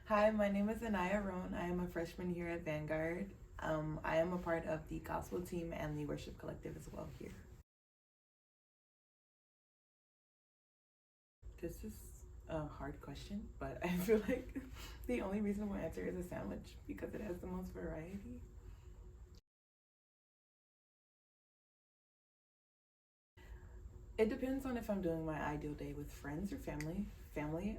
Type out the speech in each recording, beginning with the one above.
Hi, my name is Anniyah Rhone. I am a freshman here at Vanguard. I am a part of the gospel team and the worship collective as well here. This is a hard question, but I feel like the only reasonable answer is a sandwich because it has the most variety. It depends on if I'm doing my ideal day with friends or family. Family,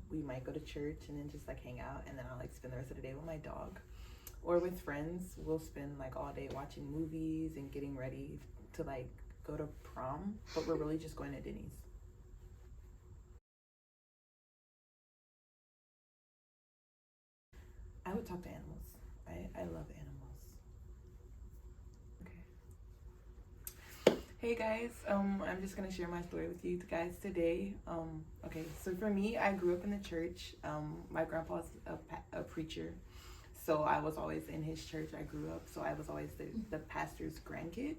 we might go to church and then just like hang out, and then I'll like spend the rest of the day with my dog. Or with friends, we'll spend like all day watching movies and getting ready to like go to prom, but we're really just going to Denny's. I would talk to animals. I love animals. Okay. Hey guys, I'm just gonna share my story with you guys today. Okay, so for me, I grew up in the church. My grandpa's a preacher, so I was always in his church. I grew up, so I was always the pastor's grandkid,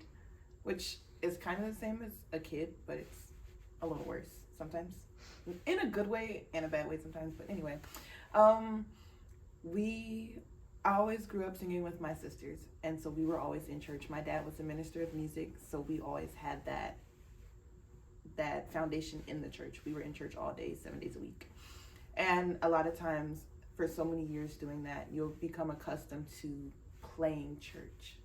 which is kind of the same as a kid, but it's a little worse sometimes, in a good way and a bad way sometimes. But anyway, um, we I always grew up singing with my sisters, and so we were always in church. My dad was a minister of music, so we always had that foundation in the church. We were in church all day, 7 days a week. And a lot of times, for so many years doing that, you'll become accustomed to playing church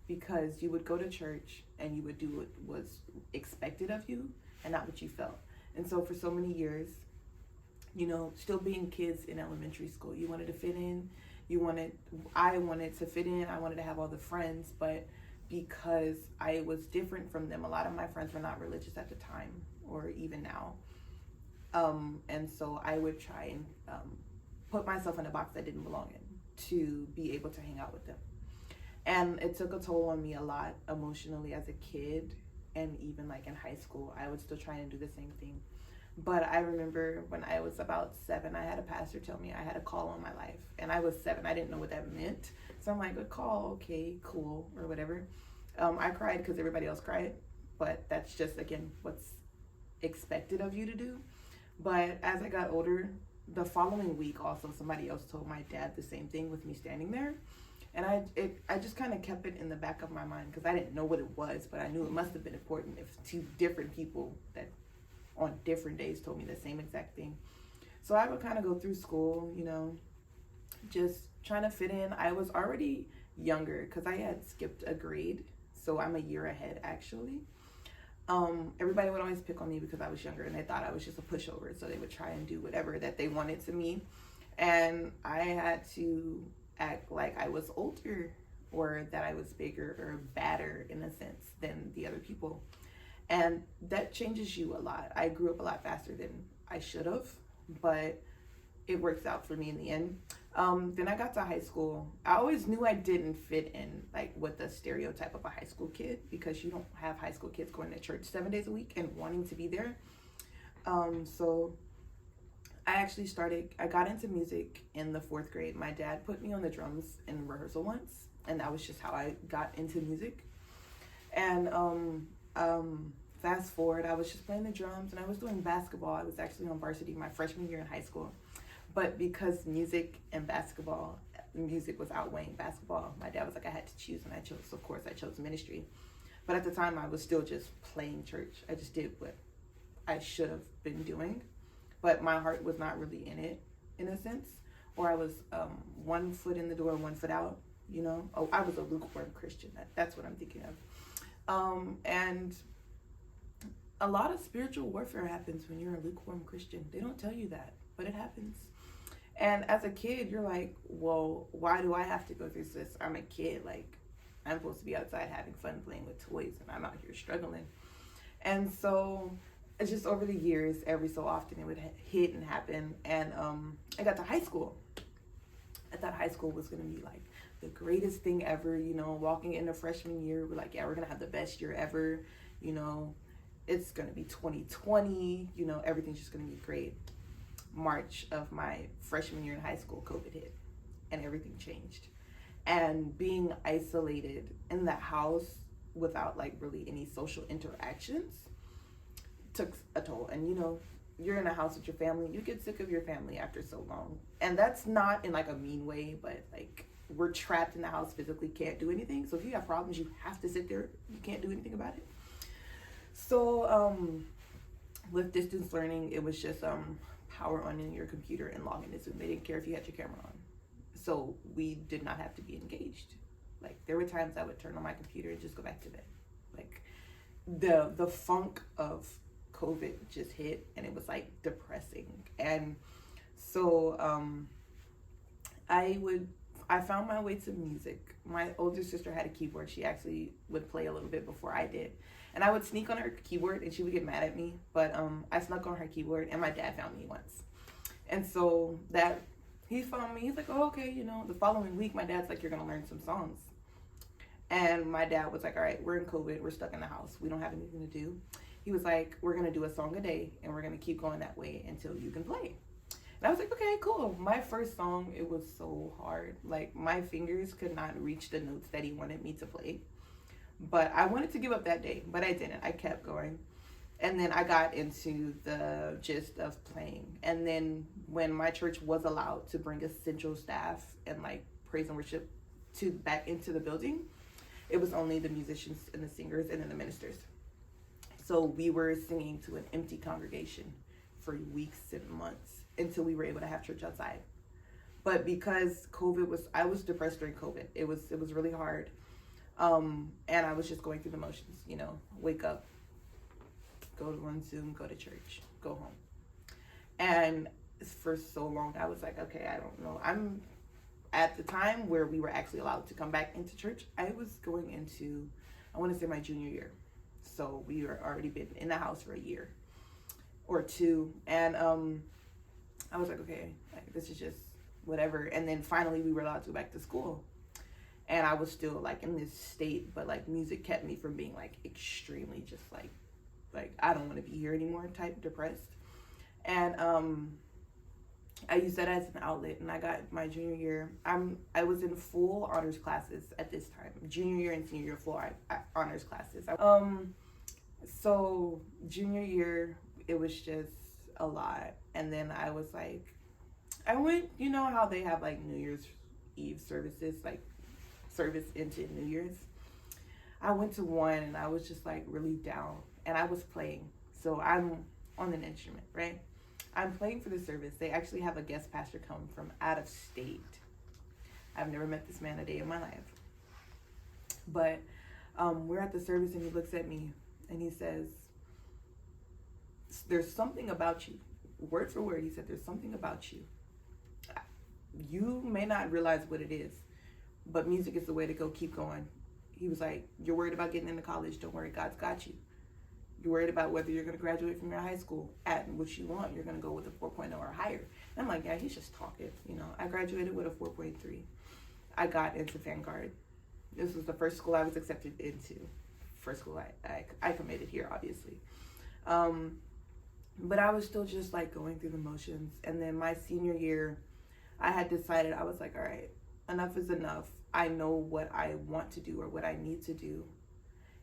because you would go to church and you would do what was expected of you and not what you felt. And so for so many years, still being kids in elementary school, you wanted to fit in. I wanted to fit in. I wanted to have all the friends, but because I was different from them, a lot of my friends were not religious at the time or even now. And so I would try and put myself in a box I didn't belong in to be able to hang out with them. And it took a toll on me a lot emotionally as a kid, and even like in high school, I would still try and do the same thing. But I remember when I was about 7, I had a pastor tell me I had a call on my life. And I was 7, I didn't know what that meant. So I'm like, a call, okay, cool, or whatever. I cried because everybody else cried, but that's just, again, what's expected of you to do. But as I got older, the following week also, somebody else told my dad the same thing with me standing there. And I just kind of kept it in the back of my mind because I didn't know what it was, but I knew it must have been important if 2 different people that on different days told me the same exact thing. So I would kind of go through school, just trying to fit in. I was already younger because I had skipped a grade, so I'm a year ahead actually. Everybody would always pick on me because I was younger and they thought I was just a pushover, so they would try and do whatever that they wanted to me, and I had to act like I was older or that I was bigger or badder in a sense than the other people. And that changes you a lot. I grew up a lot faster than I should have, but it works out for me in the end. Then I got to high school. I always knew I didn't fit in like with the stereotype of a high school kid because you don't have high school kids going to church 7 days a week and wanting to be there. So I got into music in the 4th grade. My dad put me on the drums in rehearsal once, and that was just how I got into music. And fast forward, I was just playing the drums and I was doing basketball. I was actually on varsity my freshman year in high school. But because music was outweighing basketball, my dad was like, I had to choose, and I chose ministry. But at the time, I was still just playing church. I just did what I should have been doing, but my heart was not really in it, in a sense. Or I was 1 foot in the door, 1 foot out, Oh, I was a lukewarm Christian. That's what I'm thinking of. And a lot of spiritual warfare happens when you're a lukewarm Christian. They don't tell you that, but it happens. And as a kid, you're like, well, why do I have to go through this? I'm a kid. Like, I'm supposed to be outside having fun playing with toys, and I'm out here struggling. And so it's just over the years, every so often it would hit and happen. And I got to high school. I thought high school was going to be like the greatest thing ever, walking into freshman year. We're like, yeah, we're going to have the best year ever. It's going to be 2020. Everything's just going to be great. March of my freshman year in high school, COVID hit and everything changed. And being isolated in the house without like really any social interactions took a toll. And you're in a house with your family, you get sick of your family after so long. And that's not in like a mean way, but like we're trapped in the house physically, can't do anything. So if you have problems, you have to sit there. You can't do anything about it. So with distance learning, it was just power on in your computer and log into Zoom. They didn't care if you had your camera on. So we did not have to be engaged. Like there were times I would turn on my computer and just go back to bed. Like the funk of COVID just hit, and it was like depressing. And so I found my way to music. My older sister had a keyboard. She actually would play a little bit before I did. And I would sneak on her keyboard and she would get mad at me. But I snuck on her keyboard and my dad found me once. And so that he found me. He's like, oh, okay, you know, the following week, my dad's like, you're going to learn some songs. And my dad was like, all right, we're in COVID. We're stuck in the house. We don't have anything to do. He was like, we're going to do a song a day and we're going to keep going that way until you can play. And I was like, okay, cool. My first song, it was so hard. Like my fingers could not reach the notes that he wanted me to play. But I wanted to give up that day, but I didn't. I kept going. And then I got into the gist of playing. And then when my church was allowed to bring essential staff and like praise and worship back into the building, it was only the musicians and the singers and then the ministers. So we were singing to an empty congregation for weeks and months until we were able to have church outside. But because I was depressed during COVID. It was really hard. And I was just going through the motions, you know, wake up, go on Zoom, go to church, go home. And for so long, I was like, okay, I don't know. I'm at the time where we were actually allowed to come back into church. I was going into, I want to say my junior year. So we were already been in the house for a year or two. And I was like, okay, like, this is just whatever. And then finally we were allowed to go back to school. And I was still like in this state, but like music kept me from being like extremely just like I don't want to be here anymore type depressed. And I used that as an outlet, and I got my junior year. I was in full honors classes at this time. Junior year and senior year full honors classes. So junior year, it was just a lot. And then I was like, I went, you know how they have like New Year's Eve services, like service into New Year's. I went to one and I was just like really down, and I was playing. So I'm on an instrument, right? I'm playing for the service. They actually have a guest pastor come from out of state. I've never met this man a day in my life. But we're at the service and he looks at me and he says, there's something about you. Word for word, he said, there's something about you. You may not realize what it is, but music is the way to go. Keep going. He was like, you're worried about getting into college. Don't worry, God's got you. You're worried about whether you're going to graduate from your high school at what you want. You're going to go with a 4.0 or higher. And I'm like, yeah, he's just talking. You know, I graduated with a 4.3. I got into Vanguard. This was the first school I was accepted into. First school I committed here, obviously. But I was still just like going through the motions. And then my senior year, I had decided, I was like, all right, enough is enough. I know what I want to do or what I need to do.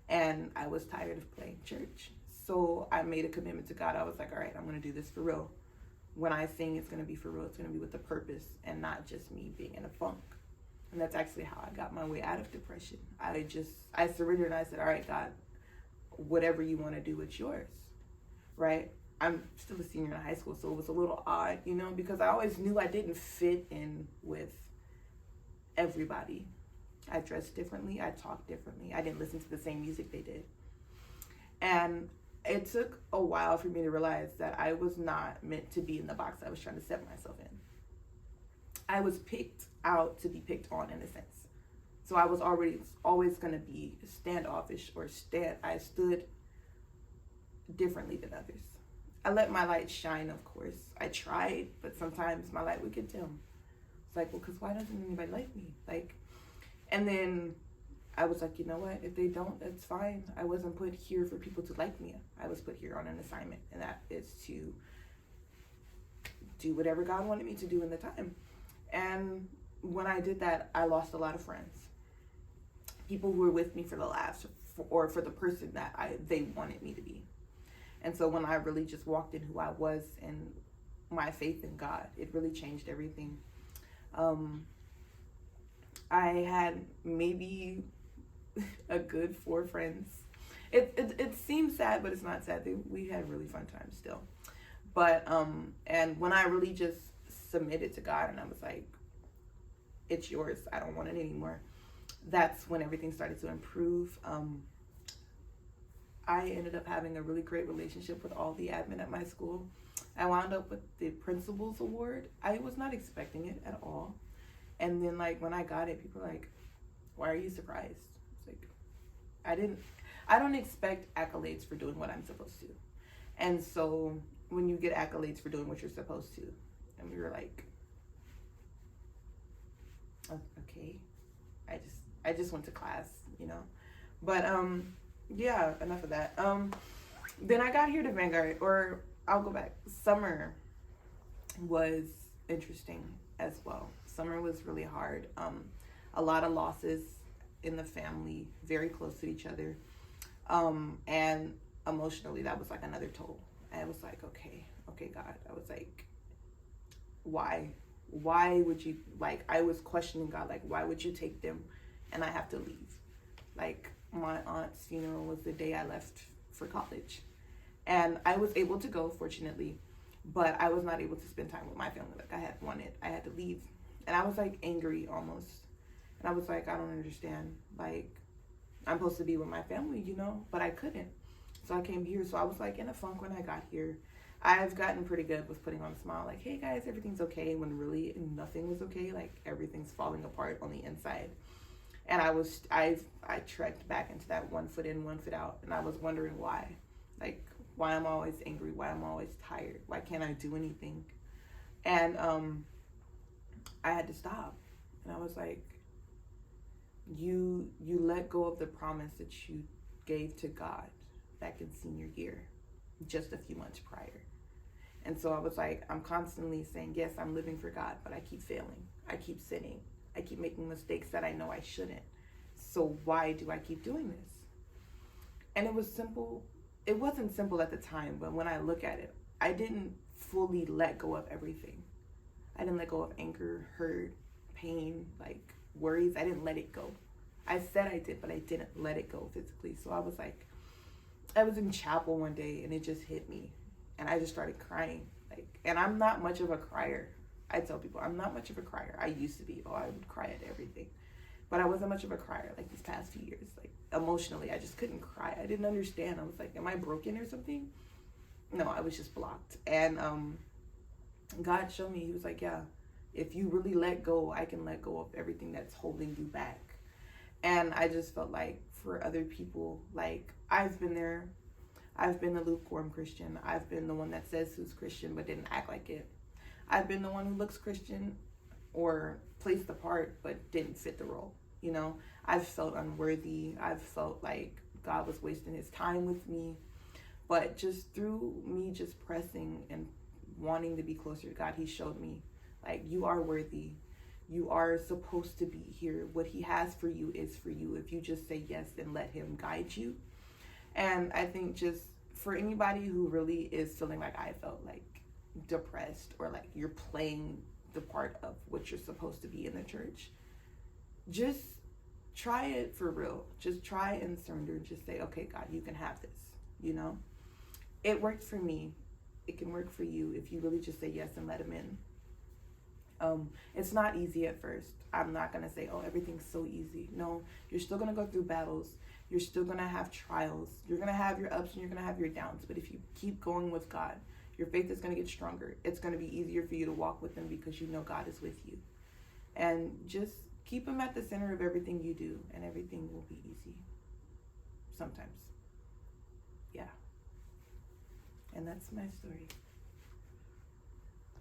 And I was tired of playing church. So I made a commitment to God. I was like, all right, I'm going to do this for real. When I sing, it's going to be for real. It's going to be with a purpose and not just me being in a funk. And that's actually how I got my way out of depression. I surrendered and I said, all right, God, whatever you want to do, it's yours, right? I'm still a senior in high school, so it was a little odd, you know, because I always knew I didn't fit in with everybody. I dressed differently. I talked differently. I didn't listen to the same music they did. And it took a while for me to realize that I was not meant to be in the box I was trying to set myself in. I was picked out to be picked on, in a sense. So I was always going to be standoffish or I stood differently than others. I let my light shine, of course. I tried, but sometimes my light would get dim. It's like, well, because why doesn't anybody like me? And then I was like, you know what? If they don't, that's fine. I wasn't put here for people to like me. I was put here on an assignment, and that is to do whatever God wanted me to do in the time. And when I did that, I lost a lot of friends. People who were with me for the last, or for the person that they wanted me to be. And so when I really just walked in who I was and my faith in God, it really changed everything. I had maybe a good 4 friends. It seems sad, but it's not sad. We had really fun times still. But and when I really just submitted to God and I was like, it's yours, I don't want it anymore, that's when everything started to improve. I ended up having a really great relationship with all the admin at my school. I wound up with the principal's award. I was not expecting it at all. And then like when I got it, people were like, why are you surprised? It's like, I don't expect accolades for doing what I'm supposed to. And so when you get accolades for doing what you're supposed to, and we were like, oh, okay, I just went to class, you know. But yeah, enough of that. Then I got here to Vanguard, or I'll go back. Summer was interesting as well. Summer was really hard. A lot of losses in the family, very close to each other. And emotionally, that was like another toll. I was like, okay, God. I was like, why would you, like, I was questioning God, like, why would you take them and I have to leave? Like, my aunt's funeral was the day I left for college. And I was able to go, fortunately, but I was not able to spend time with my family like I had to leave. And I was like angry almost. And I was like, I don't understand. Like, I'm supposed to be with my family, you know, but I couldn't. So I came here. So I was like in a funk when I got here. I've gotten pretty good with putting on a smile, like, hey guys, everything's okay, when really nothing was okay. Like, everything's falling apart on the inside. And I trekked back into that 1 foot in, 1 foot out. And I was wondering why. Like, why I'm always angry, why I'm always tired, why can't I do anything? And I had to stop. And I was like, you let go of the promise that you gave to God back in senior year, just a few months prior. And so I was like, I'm constantly saying, yes, I'm living for God, but I keep failing. I keep sinning. I keep making mistakes that I know I shouldn't. So why do I keep doing this? And it was simple. It wasn't simple at the time, but when I look at it, I didn't fully let go of everything. I didn't let go of anger, hurt, pain, like worries. I didn't let it go. I said I did, but I didn't let it go physically. So I was like, I was in chapel one day and it just hit me. And I just started crying. Like, and I'm not much of a crier. I tell people I'm not much of a crier. I used to be. I would cry at everything. But I wasn't much of a crier like these past few years. Like, emotionally, I just couldn't cry. I didn't understand. I was like, am I broken or something? No, I was just blocked. And God showed me, he was like, yeah, if you really let go, I can let go of everything that's holding you back. And I just felt like for other people, like, I've been there. I've been the lukewarm Christian. I've been the one that says who's Christian but didn't act like it. I've been the one who looks Christian or plays the part but didn't fit the role. You know, I've felt unworthy. I've felt like God was wasting his time with me. But just through me just pressing and wanting to be closer to God, he showed me, like, you are worthy. You are supposed to be here. What he has for you is for you if you just say yes and let him guide you. And I think just for anybody who really is feeling like I felt, like depressed or like you're playing the part of what you're supposed to be in the church, just try it for real. Just try and surrender and just say, okay, God, you can have this, you know? It worked for me. It can work for you if you really just say yes and let him in. It's not easy at first. I'm not going to say, oh, everything's so easy. No, you're still going to go through battles. You're still going to have trials. You're going to have your ups and you're going to have your downs. But if you keep going with God, your faith is going to get stronger. It's going to be easier for you to walk with him because you know God is with you. And just keep him at the center of everything you do, and everything will be easy. Sometimes. Yeah. And that's my story.